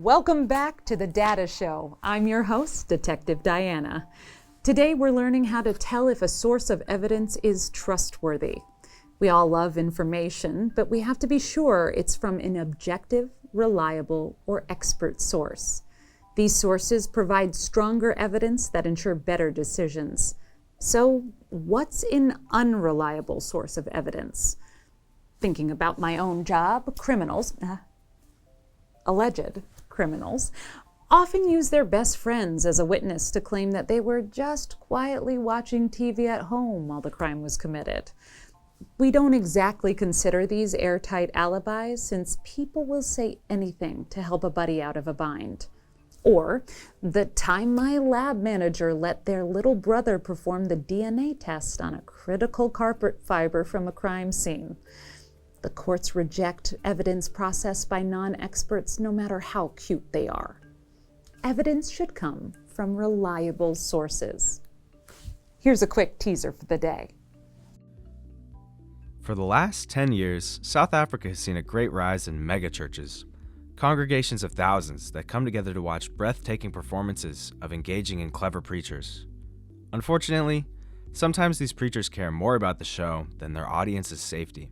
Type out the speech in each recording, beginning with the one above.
Welcome back to The Data Show. I'm your host, Detective Diana. Today we're learning how to tell if a source of evidence is trustworthy. We all love information, but we have to be sure it's from an objective, reliable, or expert source. These sources provide stronger evidence that ensure better decisions. So, what's an unreliable source of evidence? Thinking about my own job, alleged criminals, often use their best friends as a witness to claim that they were just quietly watching TV at home while the crime was committed. We don't exactly consider these airtight alibis since people will say anything to help a buddy out of a bind. Or the time my lab manager let their little brother perform the DNA test on a critical carpet fiber from a crime scene. The courts reject evidence processed by non-experts no matter how cute they are. Evidence should come from reliable sources. Here's a quick teaser for the day. For the last 10 years, South Africa has seen a great rise in megachurches, congregations of thousands that come together to watch breathtaking performances of engaging and clever preachers. Unfortunately, sometimes these preachers care more about the show than their audience's safety.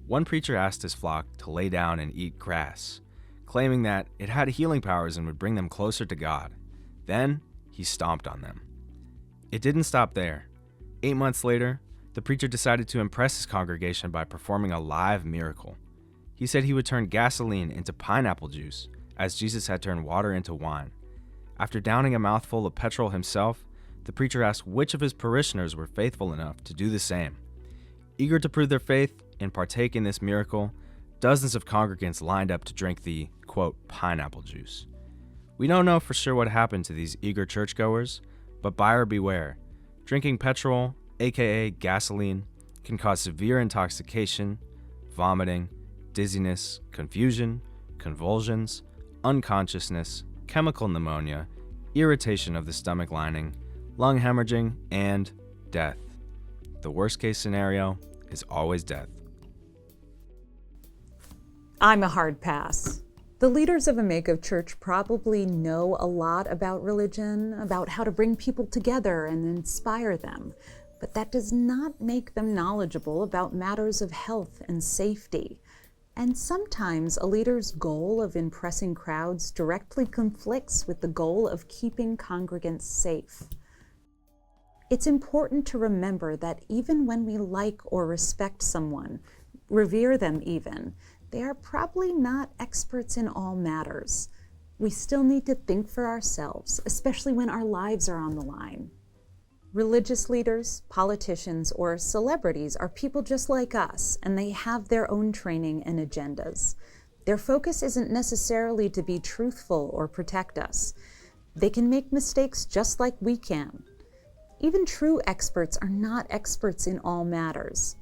One preacher asked his flock to lay down and eat grass, claiming that it had healing powers and would bring them closer to God. Then, he stomped on them. It didn't stop there. 8 months later, the preacher decided to impress his congregation by performing a live miracle. He said he would turn gasoline into pineapple juice, as Jesus had turned water into wine. After downing a mouthful of petrol himself, the preacher asked which of his parishioners were faithful enough to do the same. Eager to prove their faith and partake in this miracle, dozens of congregants lined up to drink the, quote, pineapple juice. We don't know for sure what happened to these eager churchgoers, but buyer beware. Drinking petrol, aka gasoline, can cause severe intoxication, vomiting, dizziness, confusion, convulsions, unconsciousness, chemical pneumonia, irritation of the stomach lining, lung hemorrhaging, and death. The worst case scenario is always death. I'm a hard pass. The leaders of a makeup church probably know a lot about religion, about how to bring people together and inspire them, but that does not make them knowledgeable about matters of health and safety. And sometimes a leader's goal of impressing crowds directly conflicts with the goal of keeping congregants safe. It's important to remember that even when we like or respect someone, revere them even, they are probably not experts in all matters. We still need to think for ourselves, especially when our lives are on the line. Religious leaders, politicians, or celebrities are people just like us, and they have their own training and agendas. Their focus isn't necessarily to be truthful or protect us. They can make mistakes just like we can. Even true experts are not experts in all matters.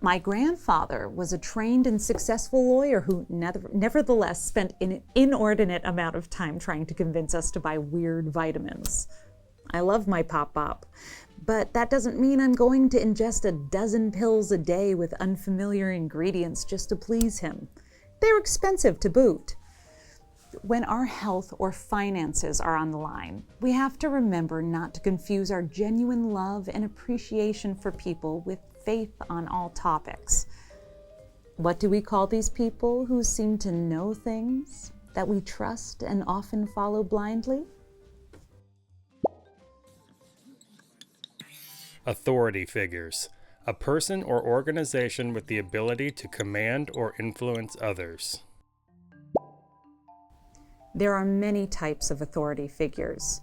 My grandfather was a trained and successful lawyer who nevertheless spent an inordinate amount of time trying to convince us to buy weird vitamins. I love my pop-up, but that doesn't mean I'm going to ingest a dozen pills a day with unfamiliar ingredients just to please him. They're expensive to boot. When our health or finances are on the line, we have to remember not to confuse our genuine love and appreciation for people with faith on all topics. What do we call these people who seem to know things that we trust and often follow blindly? Authority figures. A person or organization with the ability to command or influence others. There are many types of authority figures.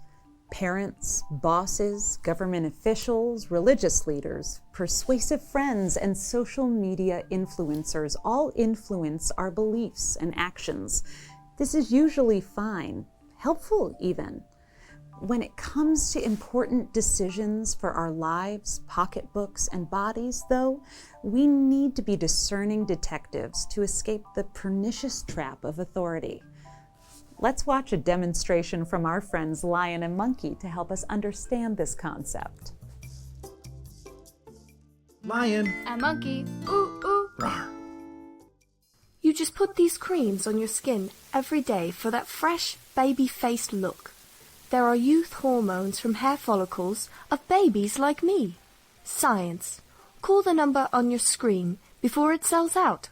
Parents, bosses, government officials, religious leaders, persuasive friends, and social media influencers all influence our beliefs and actions. This is usually fine, helpful even. When it comes to important decisions for our lives, pocketbooks, and bodies, though, we need to be discerning detectives to escape the pernicious trap of authority. Let's watch a demonstration from our friends Lion and Monkey to help us understand this concept. Lion. A monkey. Ooh, ooh. Rawr. You just put these creams on your skin every day for that fresh, baby-faced look. There are youth hormones from hair follicles of babies like me. Science. Call the number on your screen before it sells out.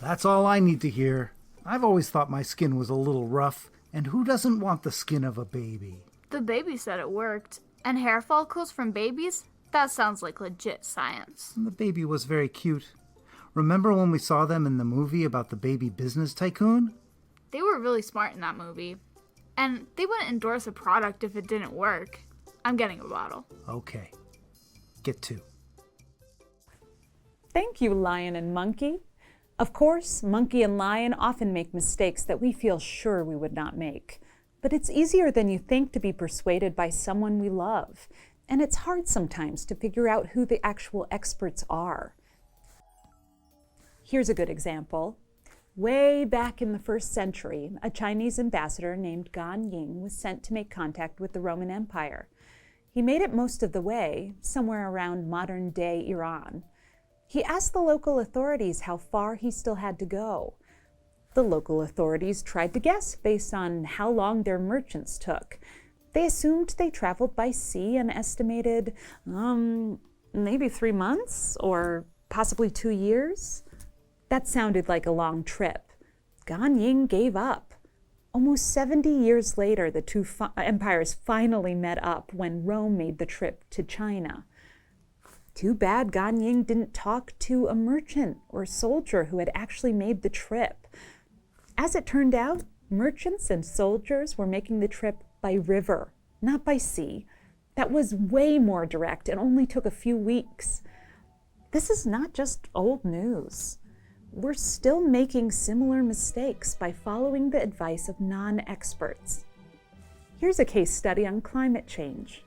That's all I need to hear. I've always thought my skin was a little rough, and who doesn't want the skin of a baby? The baby said it worked. And hair follicles from babies? That sounds like legit science. The baby was very cute. Remember when we saw them in the movie about the baby business tycoon? They were really smart in that movie. And they wouldn't endorse a product if it didn't work. I'm getting a bottle. Okay. Get two. Thank you, Lion and Monkey. Of course, Monkey and Lion often make mistakes that we feel sure we would not make. But it's easier than you think to be persuaded by someone we love. And it's hard sometimes to figure out who the actual experts are. Here's a good example. Way back in the 1st century, a Chinese ambassador named Gan Ying was sent to make contact with the Roman Empire. He made it most of the way, somewhere around modern-day Iran. He asked the local authorities how far he still had to go. The local authorities tried to guess based on how long their merchants took. They assumed they traveled by sea and estimated, maybe 3 months or possibly 2 years. That sounded like a long trip. Gan Ying gave up. Almost 70 years later, the two empires finally met up when Rome made the trip to China. Too bad Gan Ying didn't talk to a merchant or soldier who had actually made the trip. As it turned out, merchants and soldiers were making the trip by river, not by sea. That was way more direct and only took a few weeks. This is not just old news. We're still making similar mistakes by following the advice of non-experts. Here's a case study on climate change.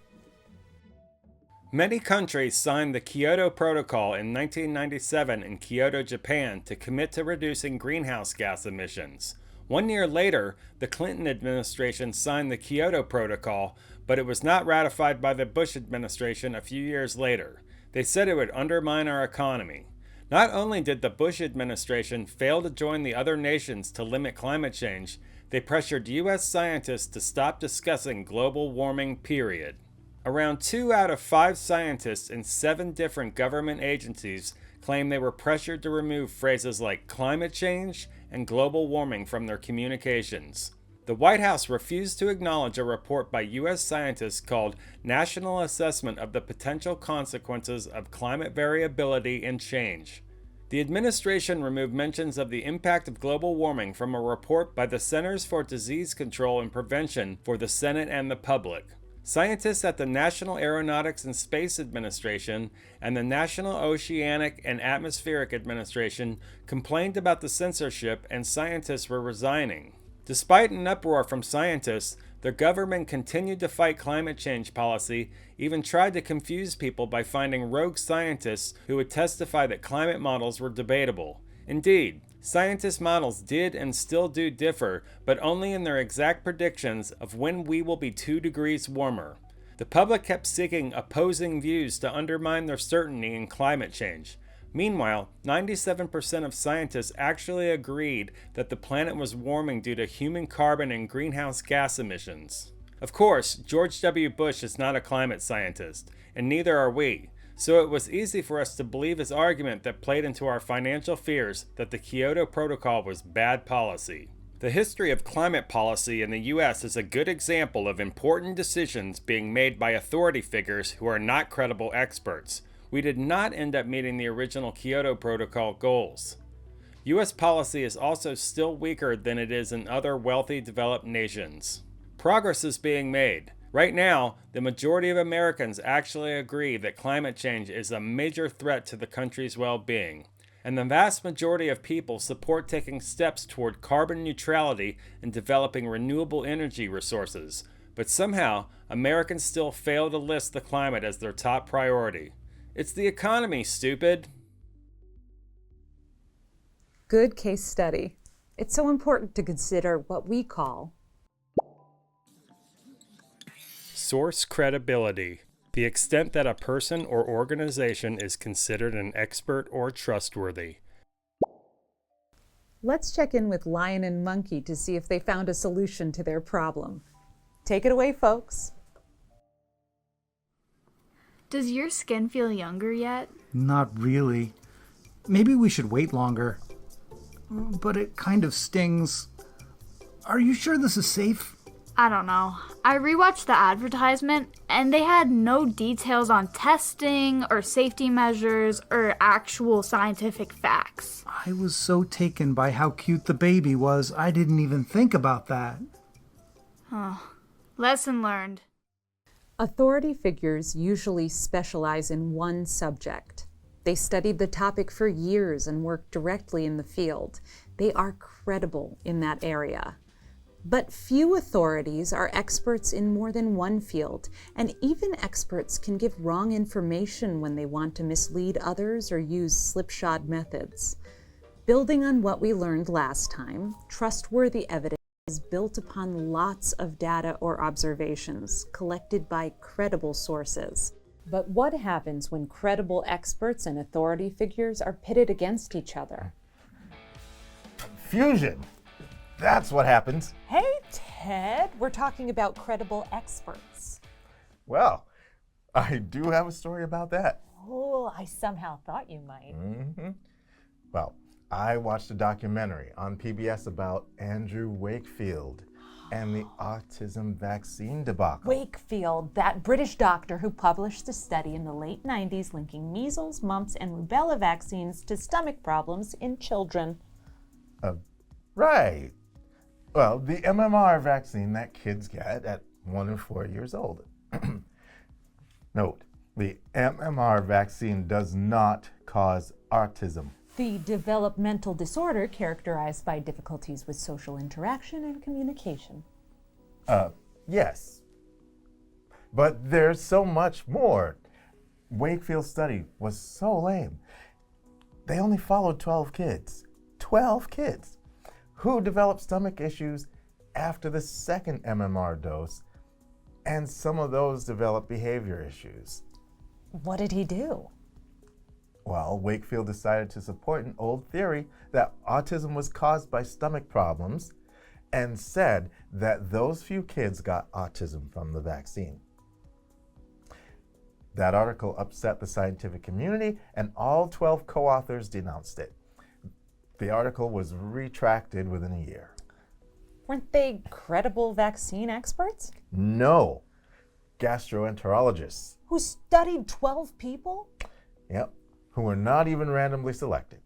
Many countries signed the Kyoto Protocol in 1997 in Kyoto, Japan to commit to reducing greenhouse gas emissions. 1 year later, the Clinton administration signed the Kyoto Protocol, but it was not ratified by the Bush administration a few years later. They said it would undermine our economy. Not only did the Bush administration fail to join the other nations to limit climate change, they pressured U.S. scientists to stop discussing global warming, period. Around 2 out of 5 scientists in 7 different government agencies claim they were pressured to remove phrases like climate change and global warming from their communications. The White House refused to acknowledge a report by U.S. scientists called National Assessment of the Potential Consequences of Climate Variability and Change. The administration removed mentions of the impact of global warming from a report by the Centers for Disease Control and Prevention for the Senate and the public. Scientists at the National Aeronautics and Space Administration and the National Oceanic and Atmospheric Administration complained about the censorship, and scientists were resigning. Despite an uproar from scientists, their government continued to fight climate change policy, even tried to confuse people by finding rogue scientists who would testify that climate models were debatable. Indeed, scientists' models did and still do differ, but only in their exact predictions of when we will be 2 degrees warmer. The public kept seeking opposing views to undermine their certainty in climate change. Meanwhile, 97% of scientists actually agreed that the planet was warming due to human carbon and greenhouse gas emissions. Of course, George W. Bush is not a climate scientist, and neither are we. So it was easy for us to believe his argument that played into our financial fears that the Kyoto Protocol was bad policy. The history of climate policy in the U.S. is a good example of important decisions being made by authority figures who are not credible experts. We did not end up meeting the original Kyoto Protocol goals. U.S. policy is also still weaker than it is in other wealthy developed nations. Progress is being made. Right now, the majority of Americans actually agree that climate change is a major threat to the country's well-being, and the vast majority of people support taking steps toward carbon neutrality and developing renewable energy resources. But somehow, Americans still fail to list the climate as their top priority. It's the economy, stupid. Good case study. It's so important to consider what we call Source credibility. The extent that a person or organization is considered an expert or trustworthy. Let's check in with Lion and Monkey to see if they found a solution to their problem. Take it away, folks. Does your skin feel younger yet? Not really. Maybe we should wait longer. But it kind of stings. Are you sure this is safe? I don't know. I rewatched the advertisement and they had no details on testing or safety measures or actual scientific facts. I was so taken by how cute the baby was, I didn't even think about that. Lesson learned. Authority figures usually specialize in one subject. They studied the topic for years and worked directly in the field. They are credible in that area. But few authorities are experts in more than one field, and even experts can give wrong information when they want to mislead others or use slipshod methods. Building on what we learned last time, trustworthy evidence is built upon lots of data or observations collected by credible sources. But what happens when credible experts and authority figures are pitted against each other? Fusion. That's what happens. Hey, Ted, we're talking about credible experts. Well, I do have a story about that. Oh, I somehow thought you might. Well, I watched a documentary on PBS about Andrew Wakefield and the autism vaccine debacle. Wakefield, that British doctor who published a study in the late 90s linking measles, mumps, and rubella vaccines to stomach problems in children. Right. Well, the MMR vaccine that kids get at 1 and 4 years old. Note, the MMR vaccine does not cause autism. The developmental disorder characterized by difficulties with social interaction and communication. Yes. But there's so much more. Wakefield's study was so lame. They only followed 12 kids. 12 kids who developed stomach issues after the second MMR dose, and some of those developed behavior issues. What did he do? Well, Wakefield decided to support an old theory that autism was caused by stomach problems and said that those few kids got autism from the vaccine. That article upset the scientific community, and all 12 co-authors denounced it. The article was retracted within a year. Weren't they credible vaccine experts? No. Gastroenterologists. Who studied 12 people? Yep. Who were not even randomly selected.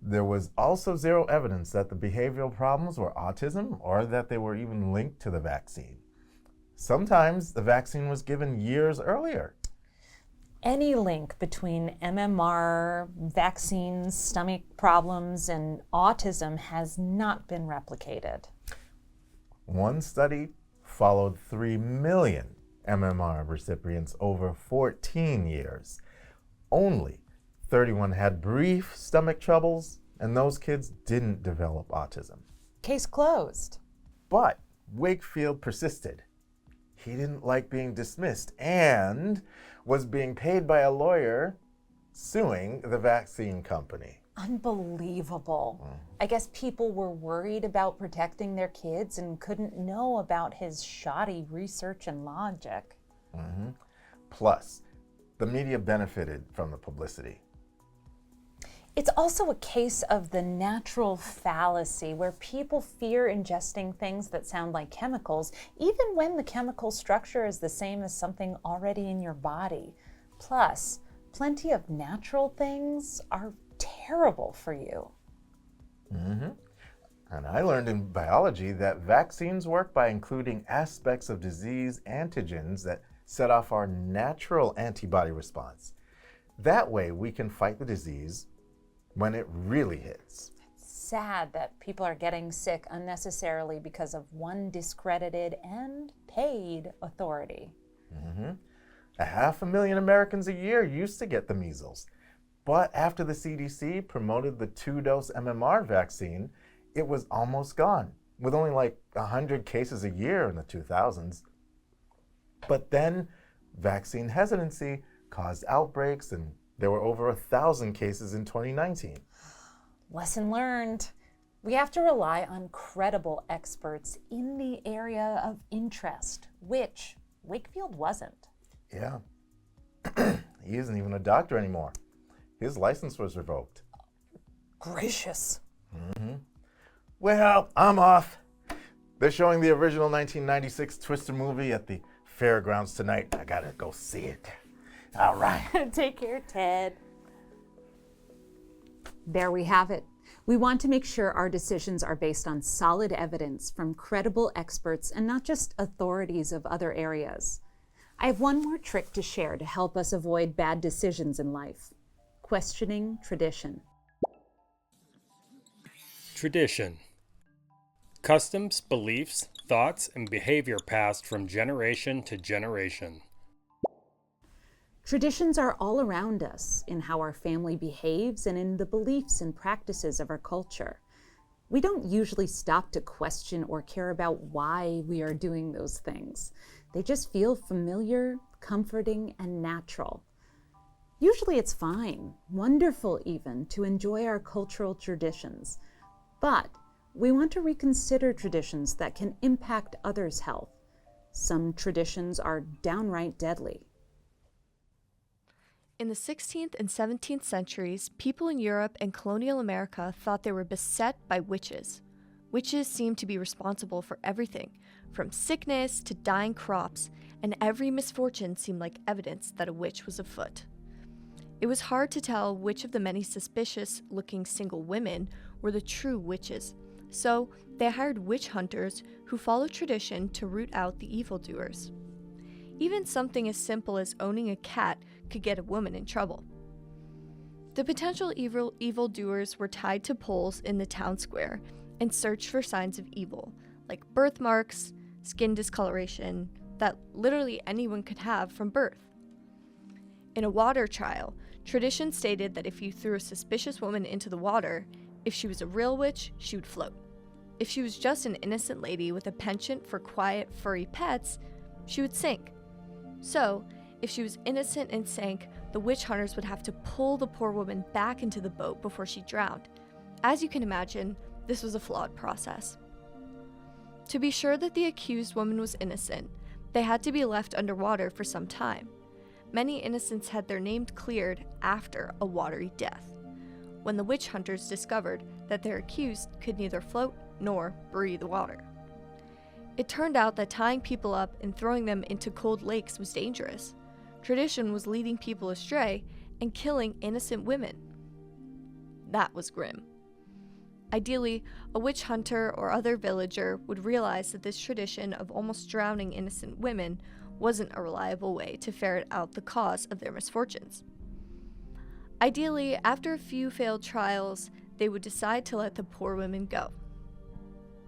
There was also zero evidence that the behavioral problems were autism or that they were even linked to the vaccine. Sometimes the vaccine was given years earlier. Any link between MMR, vaccines, stomach problems, and autism has not been replicated. One study followed 3 million MMR recipients over 14 years. Only 31 had brief stomach troubles, and those kids didn't develop autism. Case closed. But Wakefield persisted. He didn't like being dismissed and was being paid by a lawyer suing the vaccine company. Unbelievable. I guess people were worried about protecting their kids and couldn't know about his shoddy research and logic. Plus, the media benefited from the publicity. It's also a case of the natural fallacy where people fear ingesting things that sound like chemicals, even when the chemical structure is the same as something already in your body. Plus, plenty of natural things are terrible for you. And I learned in biology that vaccines work by including aspects of disease antigens that set off our natural antibody response. That way we can fight the disease when it really hits. Sad that people are getting sick unnecessarily because of one discredited and paid authority. 500,000 Americans a year used to get the measles. But after the CDC promoted the 2-dose MMR vaccine, it was almost gone, with only like 100 cases a year in the 2000s. But then vaccine hesitancy caused outbreaks, and there were over 1,000 cases in 2019. Lesson learned. We have to rely on credible experts in the area of interest, which Wakefield wasn't. Yeah. He isn't even a doctor anymore. His license was revoked. Gracious. Well, I'm off. They're showing the original 1996 Twister movie at the fairgrounds tonight. I gotta go see it. All right. Take care, Ted. There we have it. We want to make sure our decisions are based on solid evidence from credible experts and not just authorities of other areas. I have one more trick to share to help us avoid bad decisions in life. Questioning tradition. Tradition. Customs, beliefs, thoughts, and behavior passed from generation to generation. Traditions are all around us in how our family behaves and in the beliefs and practices of our culture. We don't usually stop to question or care about why we are doing those things. They just feel familiar, comforting, and natural. Usually it's fine, wonderful even, to enjoy our cultural traditions. But we want to reconsider traditions that can impact others' health. Some traditions are downright deadly. In the 16th and 17th centuries, people in Europe and colonial America thought they were beset by witches. Witches seemed to be responsible for everything, from sickness to dying crops, and every misfortune seemed like evidence that a witch was afoot. It was hard to tell which of the many suspicious-looking single women were the true witches, so they hired witch hunters who followed tradition to root out the evildoers. Even something as simple as owning a cat could get a woman in trouble. The potential evildoers were tied to poles in the town square and searched for signs of evil, like birthmarks, skin discoloration, that literally anyone could have from birth. In a water trial, tradition stated that if you threw a suspicious woman into the water, if she was a real witch, she would float. If she was just an innocent lady with a penchant for quiet, furry pets, she would sink. So, if she was innocent and sank, the witch hunters would have to pull the poor woman back into the boat before she drowned. As you can imagine, this was a flawed process. To be sure that the accused woman was innocent, they had to be left underwater for some time. Many innocents had their names cleared after a watery death, when the witch hunters discovered that their accused could neither float nor breathe water. It turned out that tying people up and throwing them into cold lakes was dangerous. Tradition was leading people astray and killing innocent women. That was grim. Ideally, a witch hunter or other villager would realize that this tradition of almost drowning innocent women wasn't a reliable way to ferret out the cause of their misfortunes. Ideally, after a few failed trials, they would decide to let the poor women go.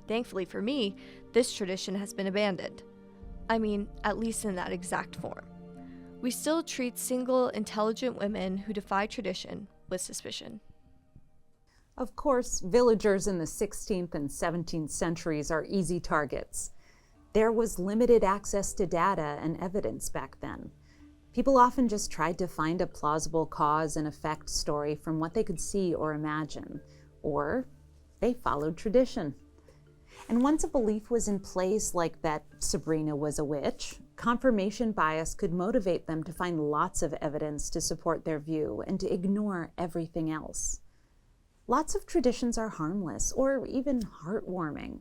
Thankfully for me, this tradition has been abandoned. I mean, at least in that exact form. We still treat single, intelligent women who defy tradition with suspicion. Of course, villagers in the 16th and 17th centuries are easy targets. There was limited access to data and evidence back then. People often just tried to find a plausible cause and effect story from what they could see or imagine, or they followed tradition. And once a belief was in place, like that Sabrina was a witch, confirmation bias could motivate them to find lots of evidence to support their view and to ignore everything else. Lots of traditions are harmless or even heartwarming,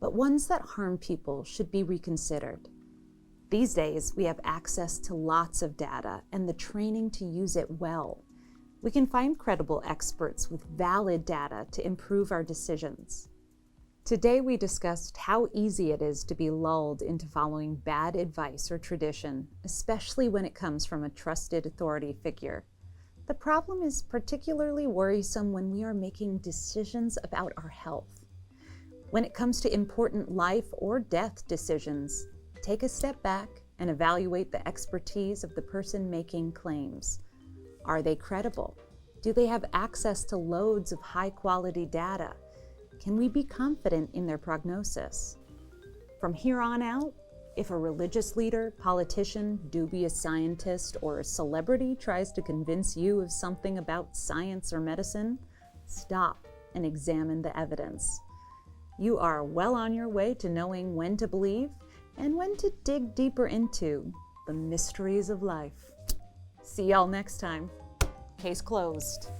but ones that harm people should be reconsidered. These days, we have access to lots of data and the training to use it well. We can find credible experts with valid data to improve our decisions. Today, we discussed how easy it is to be lulled into following bad advice or tradition, especially when it comes from a trusted authority figure. The problem is particularly worrisome when we are making decisions about our health. When it comes to important life or death decisions, take a step back and evaluate the expertise of the person making claims. Are they credible? Do they have access to loads of high-quality data? Can we be confident in their prognosis? From here on out, if a religious leader, politician, dubious scientist, or a celebrity tries to convince you of something about science or medicine, stop and examine the evidence. You are well on your way to knowing when to believe and when to dig deeper into the mysteries of life. See y'all next time. Case closed.